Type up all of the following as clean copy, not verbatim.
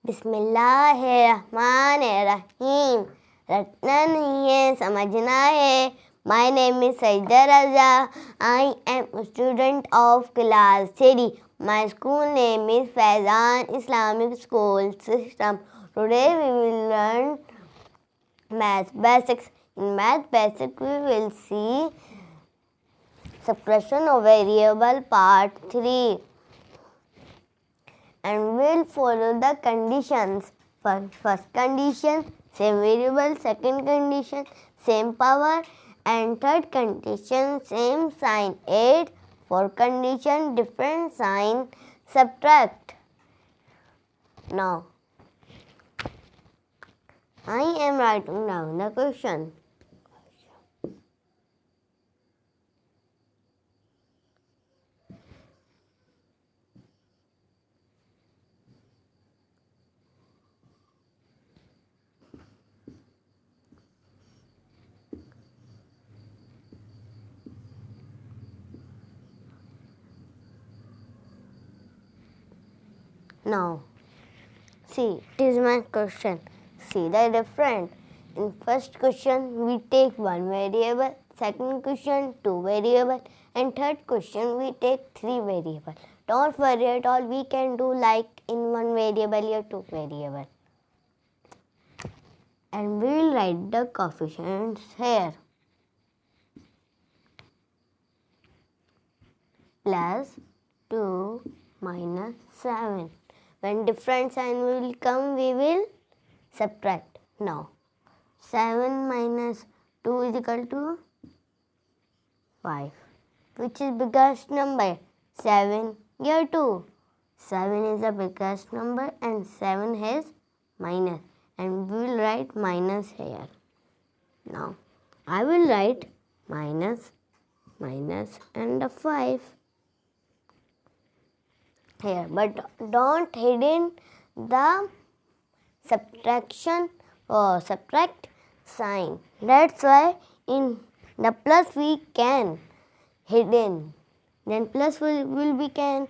बिस्मिल्लाहिर्रहमानिर्रहीम। रटना नहीं है, समझना है। My name is Saida Raza. I am a student of class 3. My school name is Faizan Islamic School System. Today we will learn math basics. In math basics we will see subtraction of variable part 3. And we'll follow the conditions. First condition, same variable. Second condition, same power. And third condition, same sign. 8. Fourth condition, different sign. Subtract. Now, I am writing down the question. Now, see, it is my question. See the difference. In first question, we take one variable. Second question, two variable. And third question, we take three variable. Don't worry at all. We can do like in one variable or two variable. And we will write the coefficients here. Plus 2 minus 7. When different sign will come, we will subtract. Now, 7 minus 2 is equal to 5. Which is biggest number? 7 or 2? 7 is the biggest number and 7 has minus. And we will write minus here. Now, I will write minus, minus and a 5 here. But don't hidden the subtraction or subtract sign. That's why in the plus we can hidden. Then plus will be can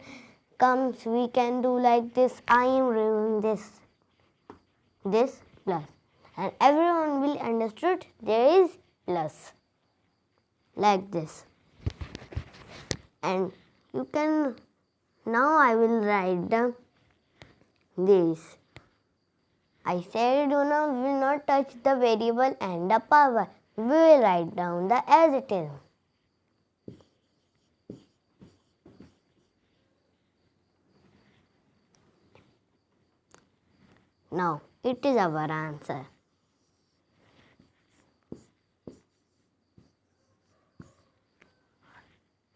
comes. We can do like this. I am removing this plus, and everyone will understood there is plus like this. And you can now I will write down this. I said we will not touch the variable and the power. We will write down the as it is. Now it is our answer.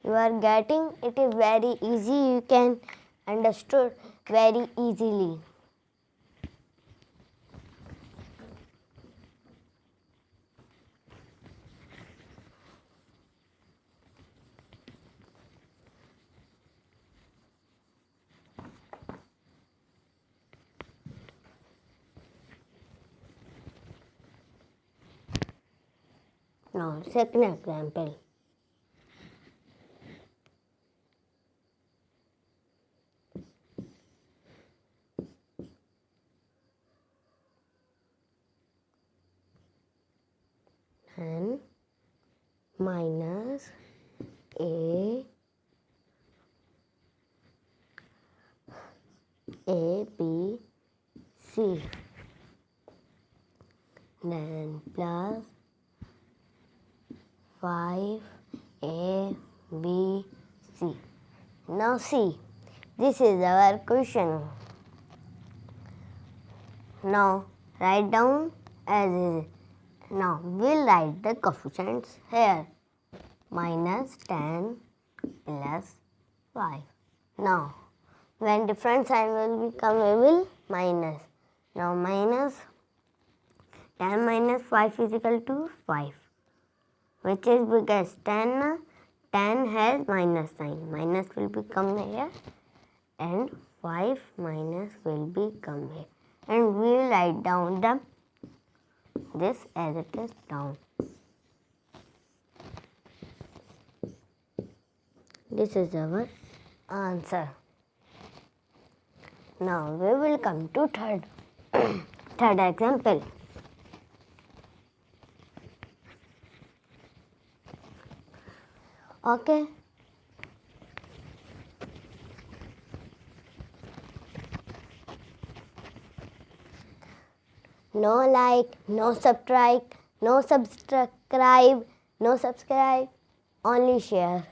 You are getting it is very easy. You can understood very easily. Now, second example. And minus a b c, then plus 5 a b c. Now see, this is our question. Now write down as is. Now we'll write the coefficients here. Minus 10 plus 5. Now when different sign will become, we will minus. Now minus 10 minus 5 is equal to 5. Which is biggest? 10 has minus sign. Minus will become here. And 5 minus will become here. And we will write down this as it is down. This is our answer. Now we will come to third example. Okay. No like, no subtract, no subscribe, only share.